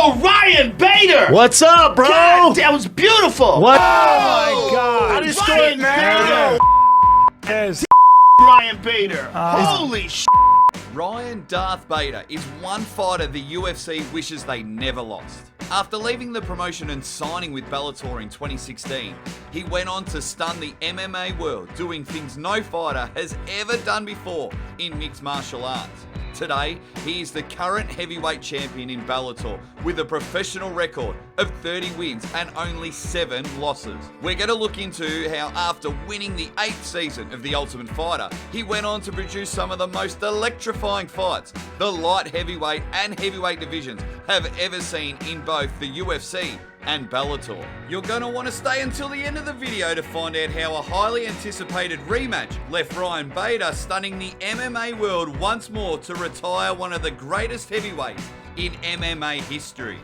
Yo, Ryan Bader! What's up, bro? God, that was beautiful! What? Oh, my God. How do you score Ryan it, man? Bader. Yes. Ryan Bader. Holy sh**. Ryan Darth Bader is one fighter the UFC wishes they never lost. After leaving the promotion and signing with Bellator in 2016, he went on to stun the MMA world, doing things no fighter has ever done before in mixed martial arts. Today, he is the current heavyweight champion in Bellator with a professional record of 30 wins and only 7 losses. We're going to look into how after winning the 8th season of The Ultimate Fighter, he went on to produce some of the most electrifying fights the light heavyweight and heavyweight divisions have ever seen in both the UFC and Bellator. You're going to want to stay until the end of the video to find out how a highly anticipated rematch left Ryan Bader stunning the MMA world once more to retire one of the greatest heavyweights in MMA history.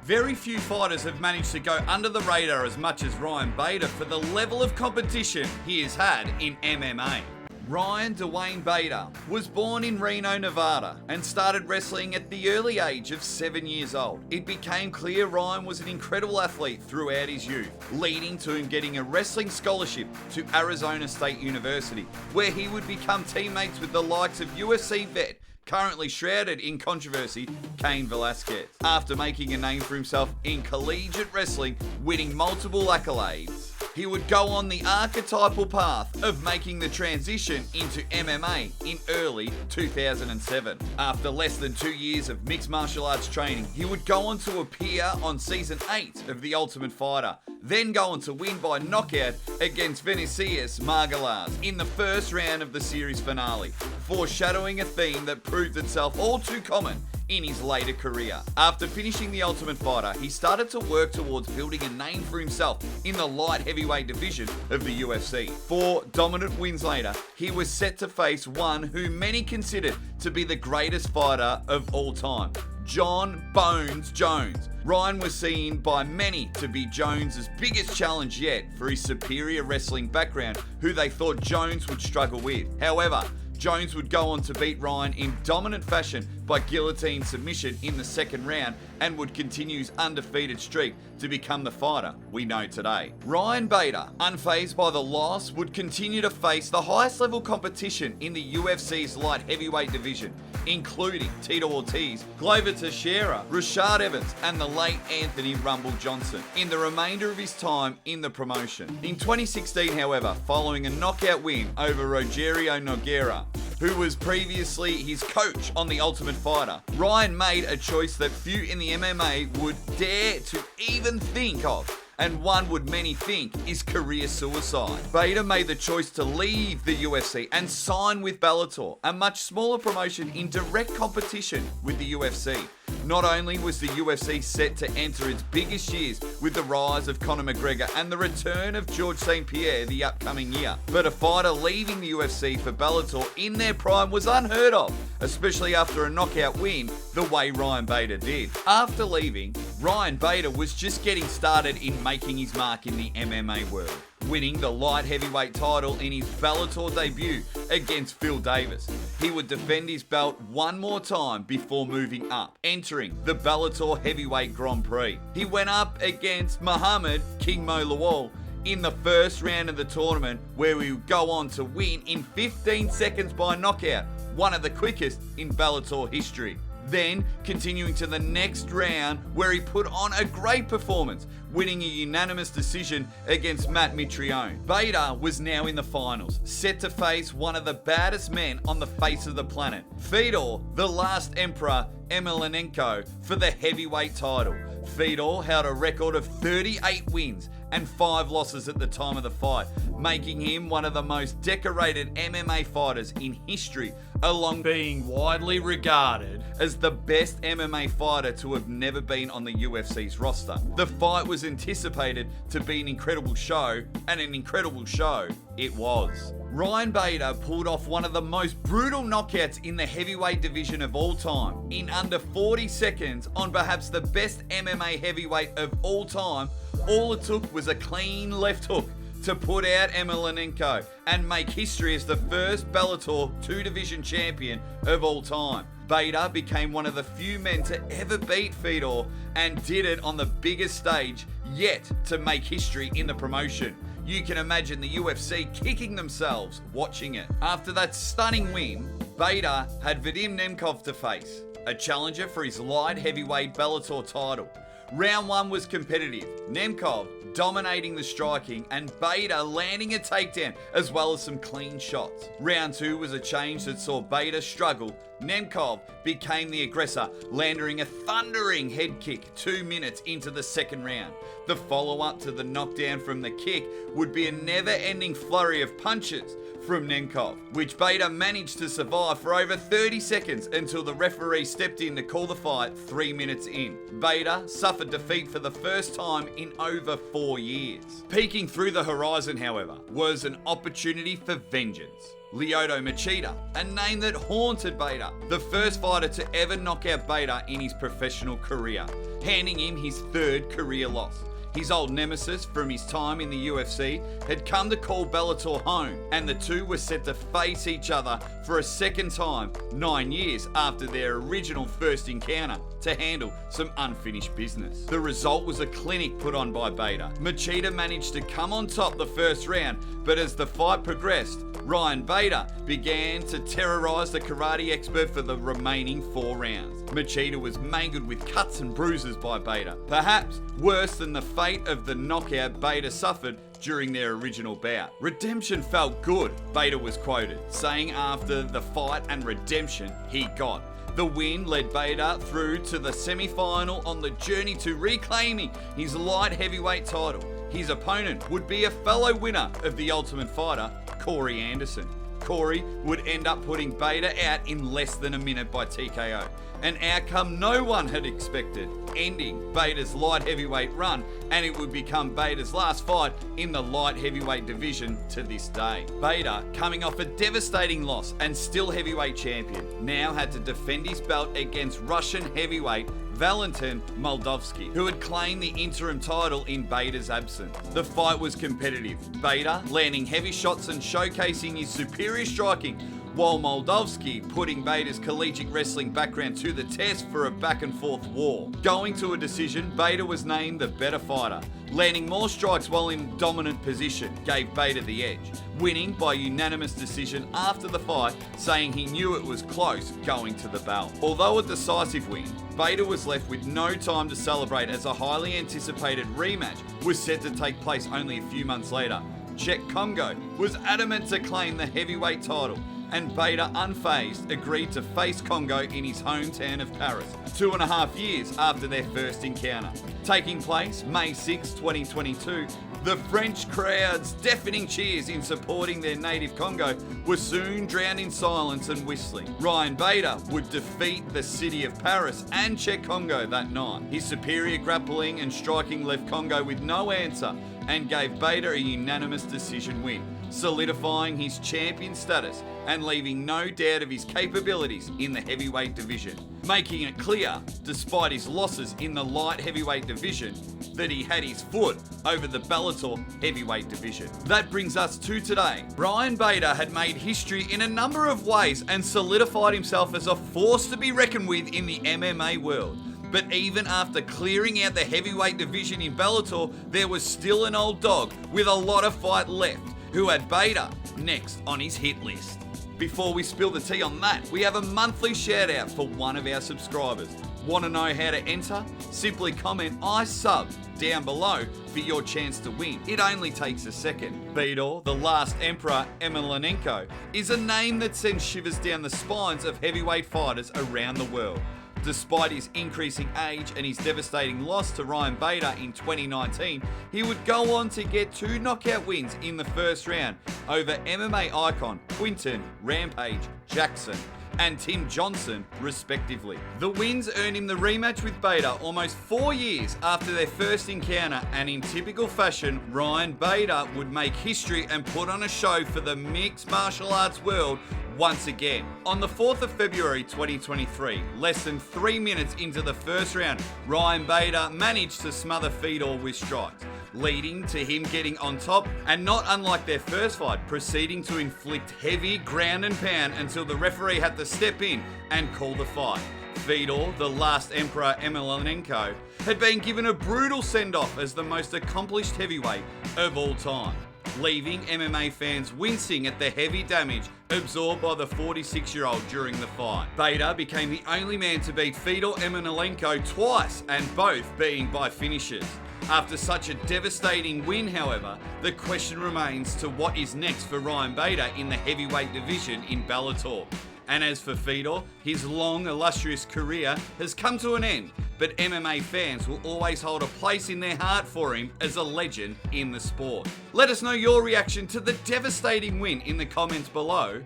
Very few fighters have managed to go under the radar as much as Ryan Bader for the level of competition he has had in MMA. Ryan Dwayne Bader was born in Reno, Nevada and started wrestling at the early age of 7 years old. It became clear Ryan was an incredible athlete throughout his youth, leading to him getting a wrestling scholarship to Arizona State University, where he would become teammates with the likes of UFC vet, currently shrouded in controversy, Cain Velasquez. After making a name for himself in collegiate wrestling, winning multiple accolades, he would go on the archetypal path of making the transition into MMA in early 2007. After less than 2 years of mixed martial arts training, he would go on to appear on season 8 of The Ultimate Fighter, then go on to win by knockout against Vinicius Margalas in the first round of the series finale, foreshadowing a theme that proved itself all too common in his later career. After finishing The Ultimate Fighter, he started to work towards building a name for himself in the light heavyweight division of the UFC. 4 dominant wins later, he was set to face one who many considered to be the greatest fighter of all time, Jon Bones Jones. Ryan was seen by many to be Jones' biggest challenge yet for his superior wrestling background, who they thought Jones would struggle with. However, Jones would go on to beat Ryan in dominant fashion by guillotine submission in the second round and would continue his undefeated streak to become the fighter we know today. Ryan Bader, unfazed by the loss, would continue to face the highest level competition in the UFC's light heavyweight division, including Tito Ortiz, Glover Teixeira, Rashad Evans, and the late Anthony Rumble Johnson in the remainder of his time in the promotion. In 2016, however, following a knockout win over Rogerio Nogueira, who was previously his coach on The Ultimate Fighter, Ryan made a choice that few in the MMA would dare to even think of, and one would many think is career suicide. Bader made the choice to leave the UFC and sign with Bellator, a much smaller promotion in direct competition with the UFC. Not only was the UFC set to enter its biggest years with the rise of Conor McGregor and the return of George St. Pierre the upcoming year, but a fighter leaving the UFC for Bellator in their prime was unheard of, especially after a knockout win the way Ryan Bader did. After leaving, Ryan Bader was just getting started in making his mark in the MMA world, winning the light heavyweight title in his Bellator debut against Phil Davis. He would defend his belt one more time before moving up, entering the Bellator Heavyweight Grand Prix. He went up against Muhammad King Mo Lawal in the first round of the tournament, where he would go on to win in 15 seconds by knockout, one of the quickest in Bellator history. Then continuing to the next round, where he put on a great performance, winning a unanimous decision against Matt Mitrione. Bader was now in the finals, set to face one of the baddest men on the face of the planet, Fedor, the last Emperor Emelianenko, for the heavyweight title. Fedor held a record of 38 wins and 5 losses at the time of the fight, making him one of the most decorated MMA fighters in history, along being widely regarded as the best MMA fighter to have never been on the UFC's roster. The fight was anticipated to be an incredible show, and an incredible show it was. Ryan Bader pulled off one of the most brutal knockouts in the heavyweight division of all time in under 40 seconds on perhaps the best MMA heavyweight of all time. All it took was a clean left hook to put out Emelianenko and make history as the first Bellator 2-division champion of all time. Bader became one of the few men to ever beat Fedor and did it on the biggest stage yet to make history in the promotion. You can imagine the UFC kicking themselves watching it. After that stunning win, Bader had Vadim Nemkov to face, a challenger for his light heavyweight Bellator title. Round 1 was competitive, Nemkov dominating the striking and Bader landing a takedown as well as some clean shots. Round 2 was a change that saw Bader struggle. Nemkov became the aggressor, landing a thundering head kick 2 minutes into the second round. The follow-up to the knockdown from the kick would be a never-ending flurry of punches from Nemkov, which Bader managed to survive for over 30 seconds until the referee stepped in to call the fight 3 minutes in. Bader suffered defeat for the first time in over 4 years. Peeking through the horizon, however, was an opportunity for vengeance. Lyoto Machida, a name that haunted Bader, the first fighter to ever knock out Bader in his professional career, handing him his 3rd career loss. His old nemesis from his time in the UFC had come to call Bellator home, and the two were set to face each other for a second time 9 years after their original first encounter to handle some unfinished business. The result was a clinic put on by Bader. Machida managed to come on top the first round, but as the fight progressed, Ryan Bader began to terrorise the karate expert for the remaining 4 rounds. Machida was mangled with cuts and bruises by Bader, perhaps worse than the fate of the knockout Bader suffered during their original bout. Redemption felt good, Bader was quoted, saying after the fight and redemption he got. The win led Bader through to the semi-final on the journey to reclaiming his light heavyweight title. His opponent would be a fellow winner of The Ultimate Fighter, Corey Anderson. Corey would end up putting Bader out in less than a minute by TKO, an outcome no one had expected, ending Bader's light heavyweight run, and it would become Bader's last fight in the light heavyweight division to this day. Bader, coming off a devastating loss and still heavyweight champion, now had to defend his belt against Russian heavyweight Valentin Moldavsky, who had claimed the interim title in Bader's absence. The fight was competitive, Bader landing heavy shots and showcasing his superior striking, while Moldavsky putting Bader's collegiate wrestling background to the test for a back and forth war. Going to a decision, Bader was named the better fighter. Landing more strikes while in dominant position gave Bader the edge, winning by unanimous decision after the fight, saying he knew it was close going to the bell. Although a decisive win, Bader was left with no time to celebrate as a highly anticipated rematch was set to take place only a few months later. Cheick Kongo was adamant to claim the heavyweight title, and Bader, unfazed, agreed to face Kongo in his hometown of Paris 2.5 years after their first encounter. Taking place May 6, 2022, the French crowd's deafening cheers in supporting their native Congo were soon drowned in silence and whistling. Ryan Bader would defeat the city of Paris and Cheick Kongo that night. His superior grappling and striking left Kongo with no answer and gave Bader a unanimous decision win, solidifying his champion status and leaving no doubt of his capabilities in the heavyweight division, making it clear, despite his losses in the light heavyweight division, that he had his foot over the Bellator heavyweight division. That brings us to today. Ryan Bader had made history in a number of ways and solidified himself as a force to be reckoned with in the MMA world. But even after clearing out the heavyweight division in Bellator, there was still an old dog with a lot of fight left, who had Bader next on his hit list. Before we spill the tea on that, we have a monthly shout out for one of our subscribers. Want to know how to enter? Simply comment "I sub" down below for your chance to win. It only takes a second. Fedor, the last Emperor Emelianenko, is a name that sends shivers down the spines of heavyweight fighters around the world. Despite his increasing age and his devastating loss to Ryan Bader in 2019, he would go on to get 2 knockout wins in the first round over MMA icon Quinton Rampage Jackson and Tim Johnson, respectively. The wins earned him the rematch with Bader almost 4 years after their first encounter, and in typical fashion, Ryan Bader would make history and put on a show for the mixed martial arts world once again. On the 4th of February 2023, less than 3 minutes into the first round, Ryan Bader managed to smother Fedor with strikes, leading to him getting on top and, not unlike their first fight, proceeding to inflict heavy ground and pound until the referee had to step in and call the fight. Fedor, the last Emperor Emelianenko, had been given a brutal send-off as the most accomplished heavyweight of all time, leaving MMA fans wincing at the heavy damage absorbed by the 46-year-old during the fight. Bader became the only man to beat Fedor Emelianenko twice, and both being by finishes. After such a devastating win, however, the question remains to what is next for Ryan Bader in the heavyweight division in Bellator. And as for Fedor, his long, illustrious career has come to an end, but MMA fans will always hold a place in their heart for him as a legend in the sport. Let us know your reaction to the devastating win in the comments below.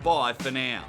Bye for now.